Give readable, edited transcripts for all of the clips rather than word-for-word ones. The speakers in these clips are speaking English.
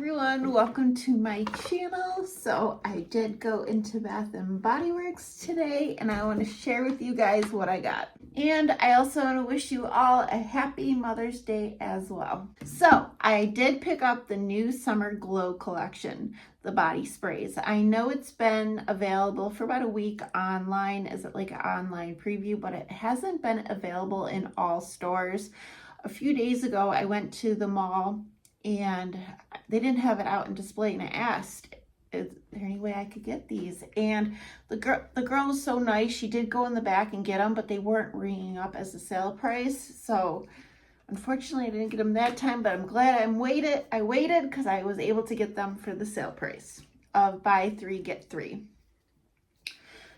everyone, welcome to my channel. So I did go into Bath and Body Works today and I want to share with you guys what I got. And I also want to wish you all a happy Mother's Day as well. So I did pick up the new Summer Glow collection, the body sprays. I know it's been available for about a week online as like an online preview, but it hasn't been available in all stores. A few days ago, I went to the mall and they didn't have it out in display, and I asked, is there any way I could get these? And the girl was so nice. She did go in the back and get them, but they weren't ringing up as a sale price. So unfortunately, I didn't get them that time, but I'm glad I waited because I was able to get them for the sale price of buy 3, get 3.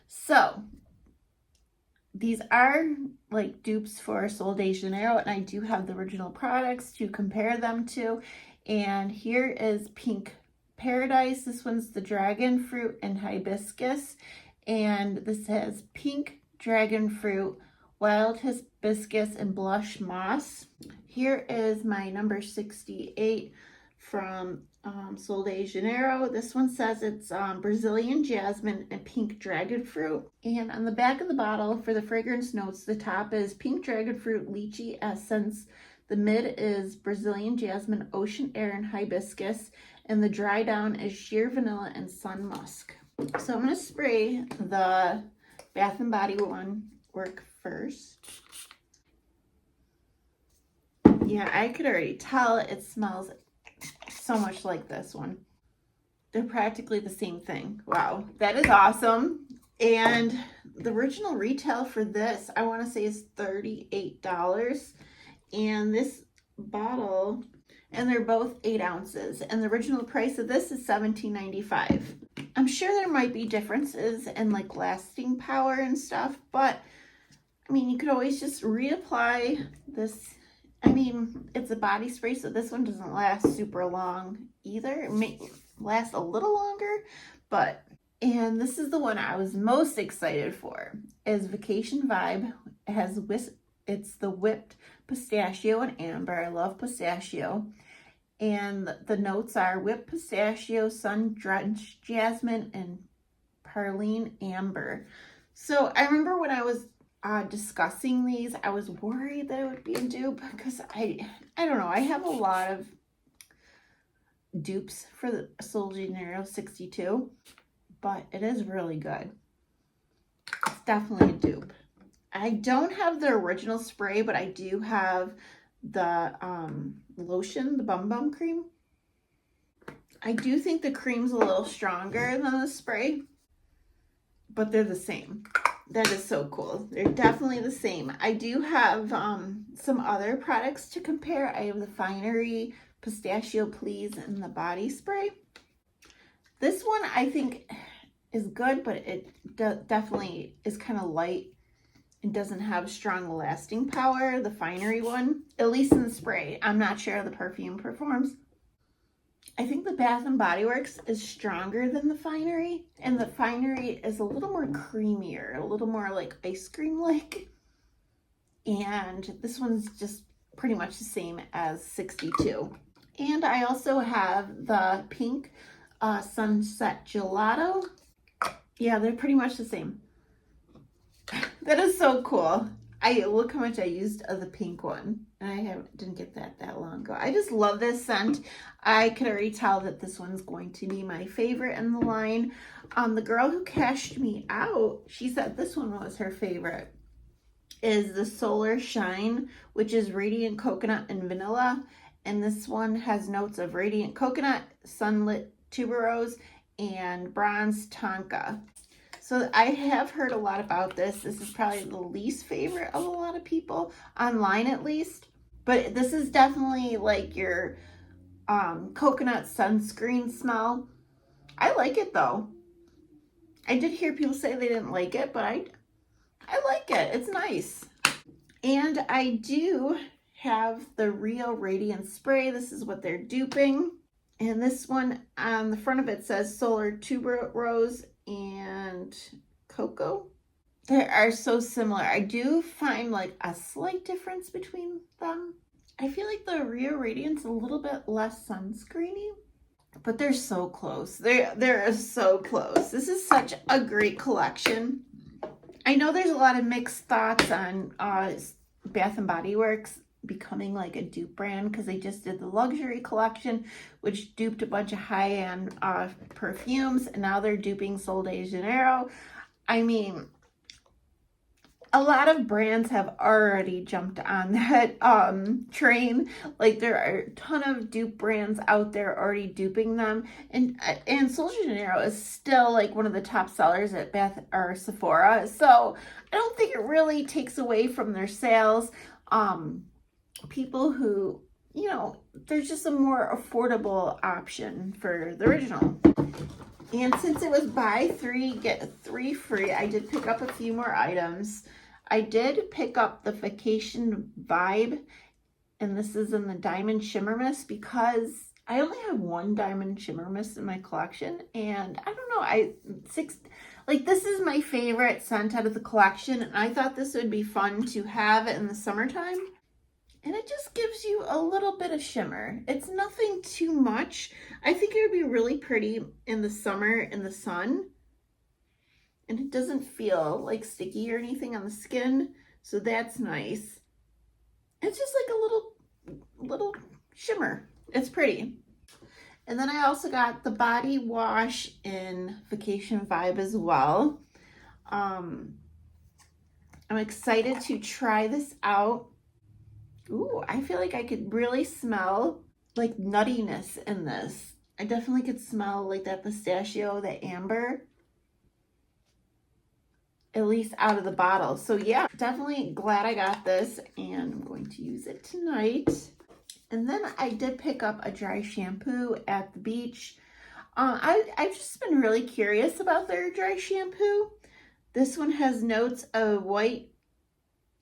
So these are like dupes for Sol de Janeiro, and I do have the original products to compare them to. And here is Pink Paradise. This one's the dragon fruit and hibiscus. And this has pink dragon fruit, wild hibiscus, and blush moss. Here is my number 68 from Sol de Janeiro. This one says it's Brazilian jasmine and pink dragon fruit. And on the back of the bottle for the fragrance notes, the top is pink dragon fruit, lychee essence. The mid is Brazilian jasmine, ocean air, and hibiscus. And the dry down is sheer vanilla and sun musk. So I'm going to spray the Bath and Body Works first. Yeah, I could already tell it smells so much like this one. They're practically the same thing. Wow, that is awesome. And the original retail for this, I want to say, is $38. And this bottle, and they're both 8 ounces. And the original price of this is $17.95. I'm sure there might be differences in like lasting power and stuff, but I mean, you could always just reapply this. I mean, it's a body spray, so this one doesn't last super long either. It may last a little longer, but, and this is the one I was most excited for, is Vacation Vibe. It has, it's the whipped pistachio and amber. I love pistachio. And the notes are whipped pistachio, sun-drenched jasmine, and praline amber. So I remember when I was discussing these, I was worried that it would be a dupe because I don't know, I have a lot of dupes for the Sol de Janeiro 62, but it is really good. It's definitely a dupe. I don't have the original spray, but I do have the lotion, the Bum Bum cream. I do think the cream's a little stronger than the spray, but they're the same. That is so cool. They're definitely the same. I do have some other products to compare. I have the Finery Pistachio Please and the body spray. This one I think is good, but it definitely is kind of light and doesn't have strong lasting power. The Finery one, at least in the spray. I'm not sure how the perfume performs. I think the Bath and Body Works is stronger than the Finery, and the Finery is a little more creamier, a little more like ice cream-like. And this one's just pretty much the same as 62. And I also have the pink Sunset Gelato. Yeah, they're pretty much the same. That is so cool. Look how much I used of the pink one, and I didn't get that long ago. I just love this scent. I could already tell that this one's going to be my favorite in the line. The girl who cashed me out, she said this one was her favorite, is the Solar Shine, which is radiant coconut and vanilla. And this one has notes of radiant coconut, sunlit tuberose, and bronze tonka. So I have heard a lot about this. This is probably the least favorite of a lot of people, online at least. But this is definitely like your coconut sunscreen smell. I like it though. I did hear people say they didn't like it, but I like it. It's nice. And I do have the Real Radiance Spray. This is what they're duping. And this one on the front of it says Solar Tuberose and Cocoa. They are so similar. I do find like a slight difference between them. I feel like the Real Radiance a little bit less sunscreeny. but they're so close. They're so close. This is such a great collection. I know there's a lot of mixed thoughts on Bath and Body Works becoming like a dupe brand because they just did the luxury collection, which duped a bunch of high-end perfumes, and now they're duping Sol de Janeiro. I mean, a lot of brands have already jumped on that train. Like, there are a ton of dupe brands out there already duping them, and Sol de Janeiro is still like one of the top sellers at Bath or Sephora, so I don't think it really takes away from their sales. People who, you know, there's just a more affordable option for the original. And since it was buy 3 get 3 free, I did pick up a few more items. I did pick up the Vacation Vibe, and this is in the Diamond Shimmer Mist because I only have one Diamond Shimmer Mist in my collection, and I don't know, this is my favorite scent out of the collection, and I thought this would be fun to have in the summertime. And it just gives you a little bit of shimmer. It's nothing too much. I think it would be really pretty in the summer in the sun. And it doesn't feel like sticky or anything on the skin. So that's nice. It's just like a little shimmer. It's pretty. And then I also got the body wash in Vacation Vibe as well. I'm excited to try this out. Ooh, I feel like I could really smell like nuttiness in this. I definitely could smell like that pistachio, that amber, at least out of the bottle. So yeah, definitely glad I got this, and I'm going to use it tonight. And then I did pick up a dry shampoo at the beach. I've just been really curious about their dry shampoo. This one has notes of white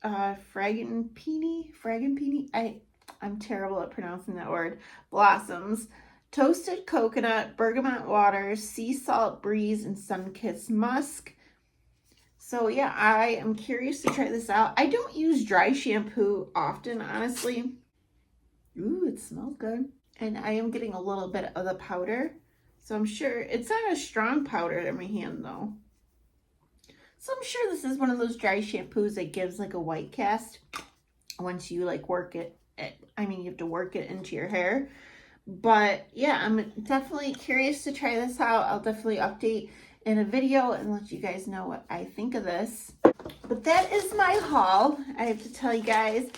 fragranpini. I'm terrible at pronouncing that word. Blossoms, toasted coconut, bergamot waters, sea salt breeze, and sun-kissed musk. So yeah, I am curious to try this out. I don't use dry shampoo often, honestly. Ooh, it smells good. And I am getting a little bit of the powder, so I'm sure it's not a strong powder in my hand though. So I'm sure this is one of those dry shampoos that gives like a white cast once you like work it. I mean, you have to work it into your hair. But yeah, I'm definitely curious to try this out. I'll definitely update in a video and let you guys know what I think of this. But that is my haul. I have to tell you guys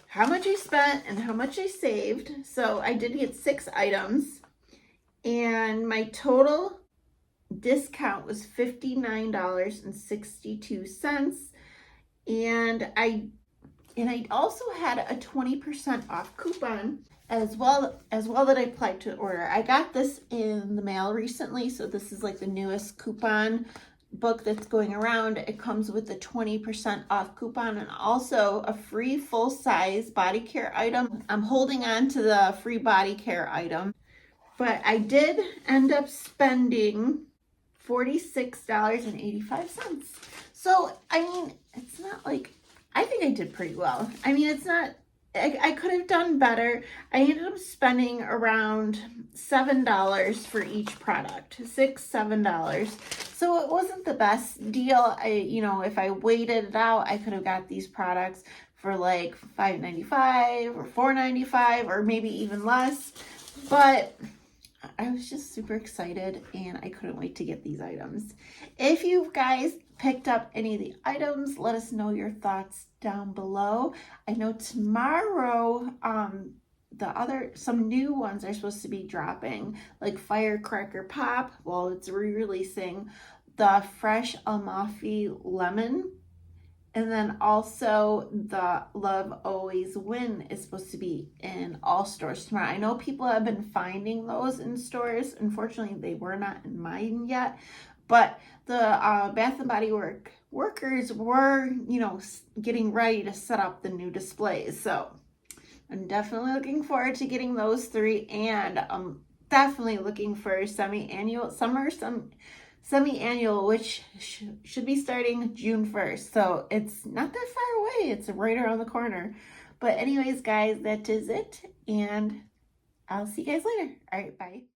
how much I spent and how much I saved. So I did get 6 items, and my total discount was $59.62, and I also had a 20% off coupon as well that I applied to order. I got this in the mail recently, so this is like the newest coupon book that's going around. It comes with a 20% off coupon and also a free full-size body care item. I'm holding on to the free body care item, but I did end up spending $46.85. So, I mean, it's not like, I think I did pretty well. I mean, it's not, I could have done better. I ended up spending around $7 for each product, $7. So it wasn't the best deal. If I waited it out, I could have got these products for like $5.95 or $4.95 or maybe even less. But I was just super excited and I couldn't wait to get these items. If you guys picked up any of the items, let us know your thoughts down below. I know tomorrow, some new ones are supposed to be dropping, like Firecracker Pop. Well, it's re-releasing the Fresh Amalfi Lemon. And then also the Love Always Win is supposed to be in all stores tomorrow. I know people have been finding those in stores. Unfortunately, they were not in mine yet. But the Bath and Body workers were, getting ready to set up the new displays. So I'm definitely looking forward to getting those 3. And I'm definitely looking for semi-annual, which should be starting June 1st. So it's not that far away. It's right around the corner. But anyways, guys, that is it. And I'll see you guys later. All right, bye.